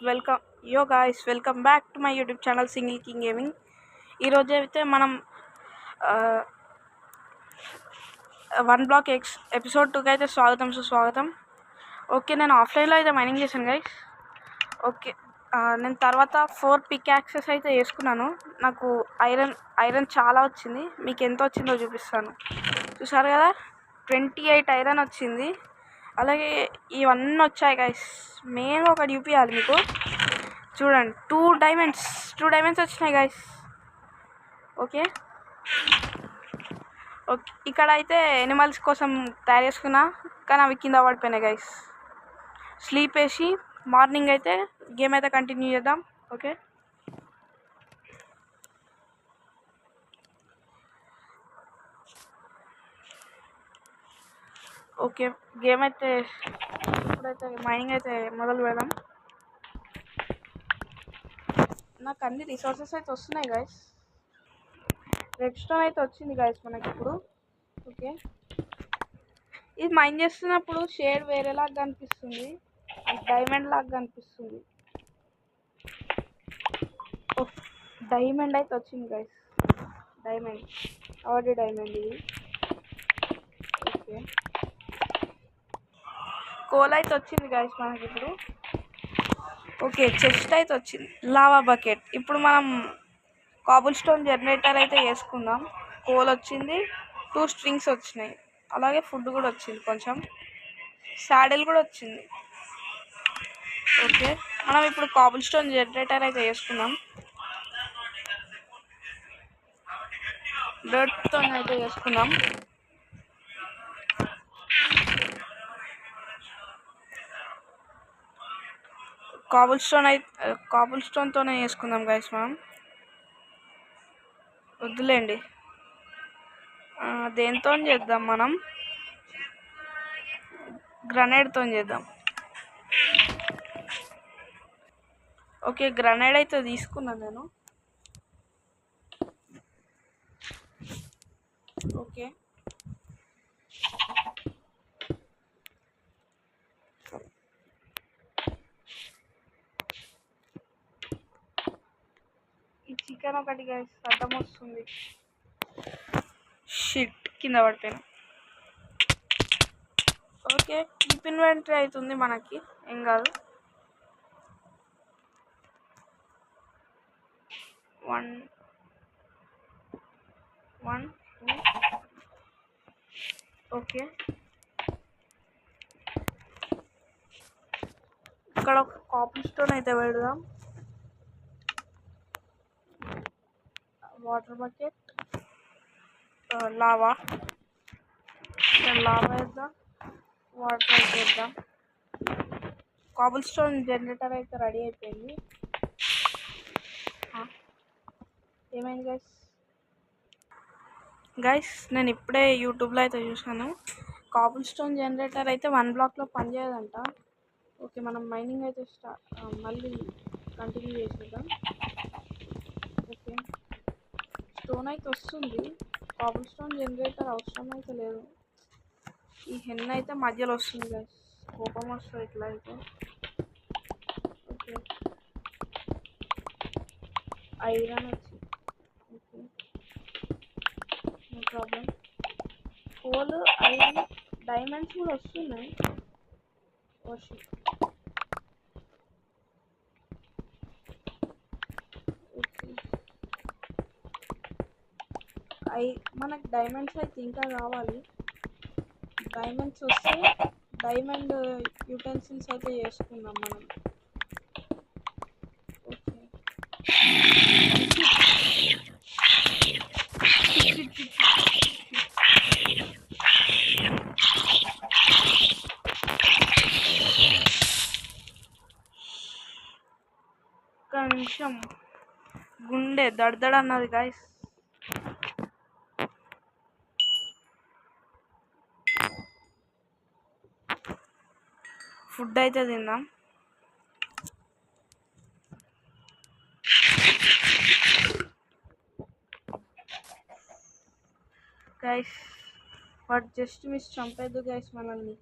Welcome welcome back to my YouTube channel single king gaming. ఈరోజు అయితే మనం 1 black episode 2కి అయితే స్వాగతం. ఓకే, నేను ఆఫ్లైన్లో అయితే మైనింగ్ చేశాను గైస్. ఓకే, నేను తర్వాత 4 పిక్ యాక్సెస్ అయితే వేసుకున్నాను. నాకు ఐరన్ చాలా వచ్చింది. మీకు ఎంత వచ్చిందో చూపిస్తాను. చూసారు కదా, 28 ఐరన్ వచ్చింది. అలాగే ఇవన్నీ వచ్చాయి గైస్. మెయిన్గా ఒకటి చూపించాలి మీకు. చూడండి, 2 డైమండ్స్ వచ్చినాయి గైస్. ఓకే, ఇక్కడ అయితే ఎనిమల్స్ కోసం తయారు చేసుకున్నా, కానీ అవి కింద పడిపోయినాయి గైస్. స్లీప్ వేసి మార్నింగ్ అయితే గేమ్ అయితే కంటిన్యూ చేద్దాం. ఓకే, గేమ్ అయితే ఇప్పుడైతే మైనింగ్ అయితే మొదలు పెడదాం. నాకు అన్ని రిసోర్సెస్ అయితే వస్తున్నాయి గైస్. రెడ్ స్టోన్ అయితే వచ్చింది గైస్ మనకి ఇప్పుడు. ఓకే, ఇది మైన్ చేస్తున్నప్పుడు షేడ్ వేరేలాగా కనిపిస్తుంది, డైమండ్ లాగా కనిపిస్తుంది. డైమండ్ అయితే వచ్చింది గైస్. డైమండ్ ఇది. ఓకే, కోల్ అయితే వచ్చింది గైస్ మనకి ఇప్పుడు. ఓకే, చెస్ట్ అయితే వచ్చింది, లావా బకెట్. ఇప్పుడు మనం కాబుల్ స్టోన్ జనరేటర్ అయితే వేసుకుందాం. కోల్ వచ్చింది, 2 స్ట్రింగ్స్ వచ్చినాయి, అలాగే ఫుడ్ కూడా వచ్చింది, కొంచెం సాడిల్ కూడా వచ్చింది. ఓకే, మనం ఇప్పుడు కాబుల్ స్టోన్ జనరేటర్ అయితే వేసుకుందాం. డర్ట్తో అయితే వేసుకుందాం. కాబుల్ స్టోన్తోనే వేసుకుందాం గైస్. మనం వద్దులేండి, దేంతో చేద్దాం, మనం గ్రనేడ్తో చేద్దాం. ఓకే, గ్రనేడ్ అయితే తీసుకున్నాను నేను. ఓకే, ఈ చికెన్ ఒకటి గైస్ అడ్డం వస్తుంది. షిట్, కింద పడిపోయాను. ఓకే, కీప్ ఇన్వెంటరీ అవుతుంది మనకి, ఏం కాదు. 1 2. ఓకే, ఇక్కడ ఒక కాబుల్ స్టోన్ అయితే పెడదాం. వాటర్ బకెట్, లావా వేద్దాం, వాటర్ అయితే వేద్దాం. కాబుల్ స్టోన్ జనరేటర్ అయితే రెడీ అయిపోయింది. ఏమైంది గైస్, నేను ఇప్పుడే యూట్యూబ్లో అయితే చూసాను, కాబుల్ స్టోన్ జనరేటర్ అయితే 1 బ్లాక్లో పనిచేయదంట. ఓకే, మనం మైనింగ్ అయితే మళ్ళీ కంటిన్యూ చేసేద్దాం. ఓకే, స్టోన్ అయితే వస్తుంది, కాబుల్ స్టోన్ జనరేటర్ అవసరం అయితే లేదు. ఈ హెన్ అయితే మధ్యలో వస్తుంది గైస్, కోపం వస్తుంది ఇట్లా అయితే. ఓకే, ఐరన్ వచ్చింది. Okay, no problem. Coal, iron, diamonds కూడా వస్తున్నాయి. ఓకే, మనకు డైమండ్స్ అయితే ఇంకా కావాలి. డైమండ్స్ వస్తే డైమండ్ యూటెన్సిల్స్ అయితే చేసుకుందాం మనం. ఓకే, ఒక్క నిమిషం, గుండె దడదడ అన్నది గాయస్. ఫుడ్ అయితే తిందాం. గైస్, వాడు జస్ట్ మిస్ చంపేద్దు గైస్ మనల్ని.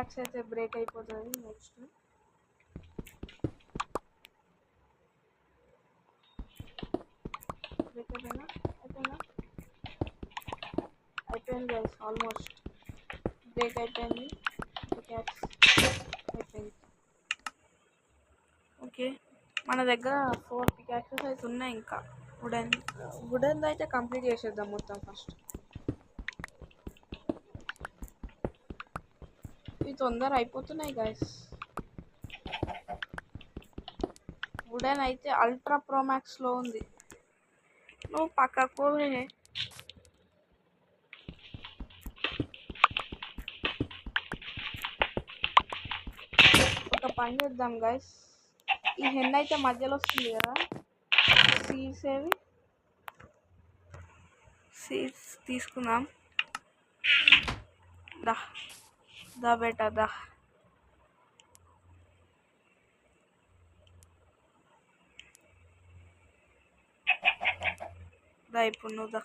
పికాక్స్ అయితే బ్రేక్ అయిపోతుంది. నెక్స్ట్ బ్రేక్ అయిపోయింది గైస్, ఆల్మోస్ట్ బ్రేక్ అయిపోయింది. పికాక్స్ అయిపోయింది. ఓకే, మన దగ్గర 4 పికాక్సెస్ అయితే ఉన్నాయి. ఇంకా వుడెన్ అయితే కంప్లీట్ చేసేద్దాం మొత్తం ఫస్ట్. ఇవి తొందర అయిపోతున్నాయి గైస్. వుడెన్ అయితే అల్ట్రా ప్రోమాక్స్లో ఉంది. నువ్వు పక్కకు ఒక పని చేద్దాం గైస్. ఈ హెన్ అయితే మధ్యలో వస్తుంది కదా, సీడ్స్ తీసుకుందాం. దా బేటా దా. ఇప్పుడు నువ్వు దా,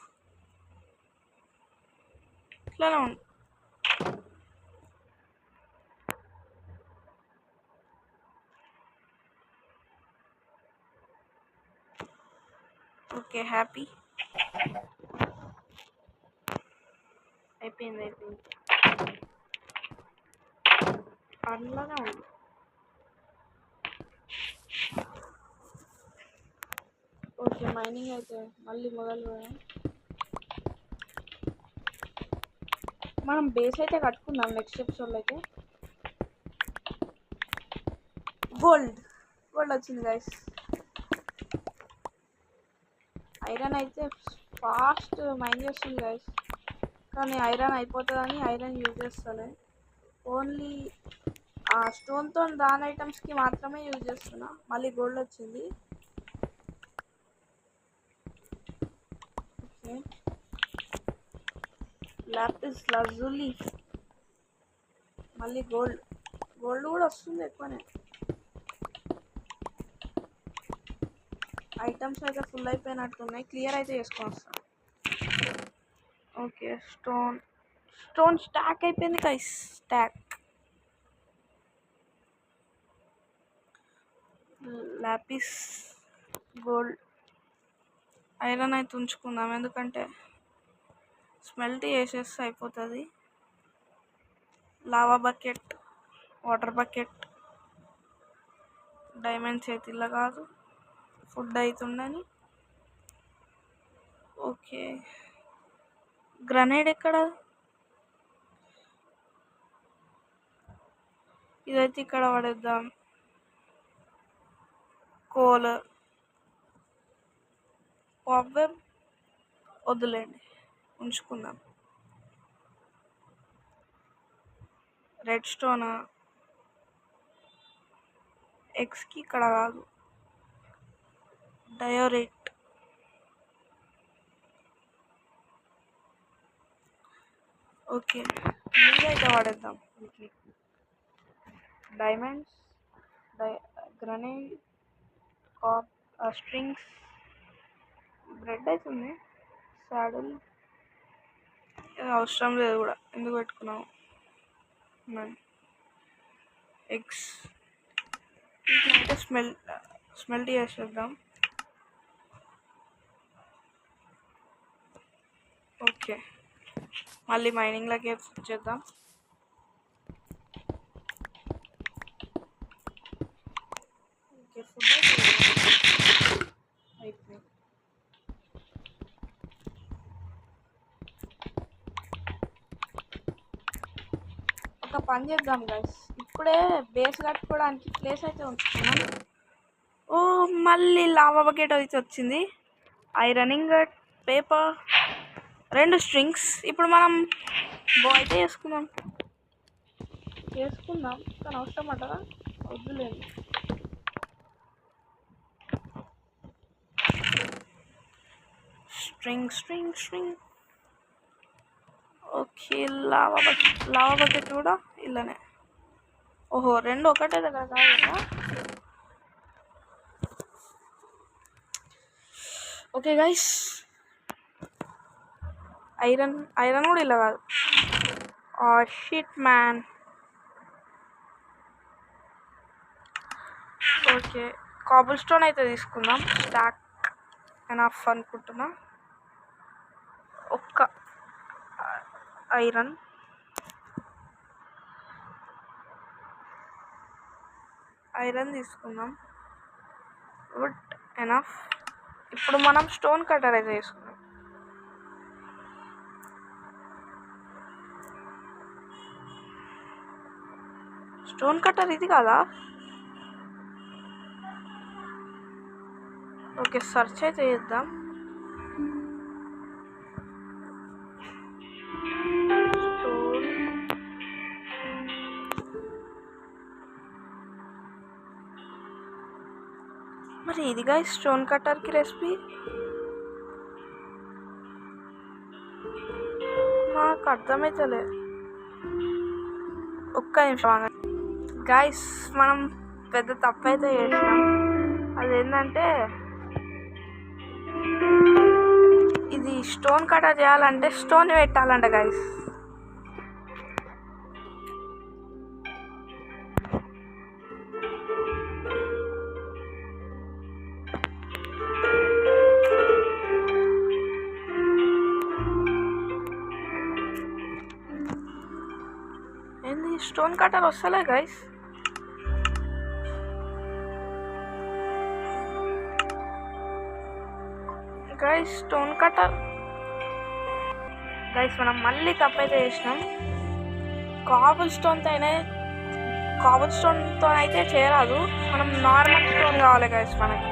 ఇట్లానే ఉండు. ఓకే, హ్యాపీ అయిపోయింది. అందులోనే ఉంది. ఓకే, మైనింగ్ అయితే మళ్ళీ మొదలు. మనం బేస్ అయితే కట్టుకుందాం నెక్స్ట్ ఎపిసోడ్లో. అయితే గోల్డ్ వచ్చింది గైస్. ఐరన్ అయితే ఫాస్ట్ మైన్ చేస్తుంది గైస్, కానీ ఐరన్ అయిపోతుందని ఐరన్ యూజ్ చేస్తలే. ఓన్లీ ఆ స్టోన్తో రాని ఐటమ్స్కి మాత్రమే యూజ్ చేస్తున్నా. మళ్ళీ గోల్డ్ వచ్చింది. ఓకే, లాపిస్ లజూలి, మళ్ళీ గోల్డ్ కూడా వస్తుంది ఎక్కువనే. ఐటమ్స్ అయితే ఫుల్ అయిపోయినట్టున్నాయి. క్లియర్ అయితే చేసుకొని వస్తాను. ఓకే, స్టోన్ స్టాక్ అయిపోయింది గైస్. లాపిస్, గోల్డ్, ఐరన్ అయితే ఉంచుకుందాం, ఎందుకంటే స్మెల్ట్ చేసేస్తే అయిపోతుంది. Lava bucket, water bucket, diamond చేతిలో కాదు, ఫుడ్ అవుతుందని. ఓకే, గ్రనేడ్ ఎక్కడ? ఇదైతే ఇక్కడ పడేద్దాం. కోల్, కాబ్వెబ్ వద్దులేండి, ఉంచుకుందాం. రెడ్ స్టోన్ ఎగ్స్కి ఇక్కడ కాదు. డయోరేట్, ఓకే, అయితే వాడేద్దాం. డైమండ్స్, గ్రనేడ్, స్ట్రింగ్స్, బ్రెడ్ అవుతుంది. సాడల్ అవసరం లేదు కూడా, ఎందుకు పెట్టుకున్నాము. ఎగ్స్ అయితే స్మెల్ట్ చేసేద్దాం. ఓకే, మళ్ళీ మైనింగ్లోకి చేద్దాం. ఓకే, ఫుడ్ అయిపోయింది. ఒక పని చేద్దాం గైస్, ఇప్పుడే బేస్ కట్టుకోవడానికి ప్లేస్ అయితే ఉంచుకున్నాం. ఓ, మళ్ళీ లావా బకెట్ అయితే వచ్చింది. Iron ingot, paper, 2 strings. ఇప్పుడు మనం బో అయితే చేసుకుందాం, కానీ అవసరం అంటారా? వద్దులేదు. స్ట్రింగ్. ఓకే, లావా బకెట్ కూడా ఇలానే. ఓహో, 2 ఒకటే దగ్గర కాదు కదా. ఓకే గైస్, ఐరన్ కూడా ఇలా కాదు. Shit man, okay, cobblestone అయితే తీసుకుందాం. స్టాక్ ఎనఫ్ అనుకుంటున్నా. ఒక్క ఐరన్ తీసుకుందాం. Wood enough. ఇప్పుడు మనం స్టోన్ కటర్ అయితే తీసుకుందాం. స్టోన్ కటర్ ఇది కదా? ఓకే, సర్చ్ అయితే చేద్దాం. మరి ఇదిగా స్టోన్ కట్టర్కి రెసిపీ నాకు అర్థమైతలే. ఒక్క నిమిషం గైస్, మనం పెద్ద తప్పు అయితే చేసినాం. అదేంటంటే ఇది స్టోన్ కటర్ చేయాలంటే స్టోన్ పెట్టాలంట గైస్. ఏంది స్టోన్ కటర్ వస్తలే గైస్? స్టోన్ కటర్ గైస్, మనం మళ్ళీ తప్పైతే చేసినాం. కాబుల్ స్టోన్తో అయితే చేయరాదు. మనం నార్మల్ స్టోన్ కావాలి గైస్ మనకి.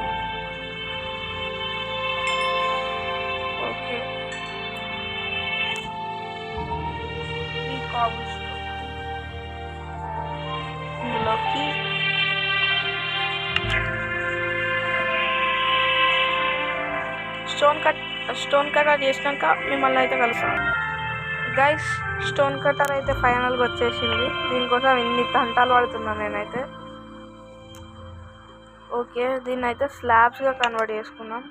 ఓకే, ఈ కాబుల్ స్టోన్ ఇందులోకి స్టోన్ కటర్ చేసినాక మిమ్మల్ని అయితే కలుస్తాను గైస్. స్టోన్ కటర్ అయితే ఫైనల్గా వచ్చేసింది. దీనికోసం ఇన్ని తంటాలు పడుతున్నాను నేనైతే. ఓకే, దీన్ని అయితే స్లాబ్స్గా కన్వర్ట్ చేసుకున్నాం.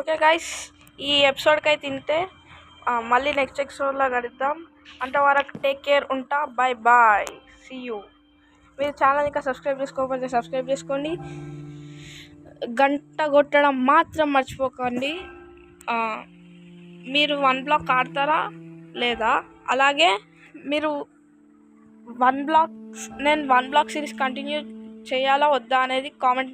ఓకే గైస్, ఈ ఎపిసోడ్కి అయితే తింటే మళ్ళీ నెక్స్ట్ ఎపిసోడ్లో కలుద్దాం. అంతవరకు టేక్ కేర్, ఉంటా. Bye bye, see you. మీరు ఛానల్ ఇంకా సబ్స్క్రైబ్ చేసుకోకపోతే సబ్స్క్రైబ్ చేసుకోండి. గంట కొట్టడం మాత్రం మర్చిపోకండి. మీరు 1 బ్లాక్ ఆడతారా లేదా, అలాగే మీరు నేను 1 బ్లాక్ సిరీస్ కంటిన్యూ చేయాలా వద్దా అనేది కామెంట్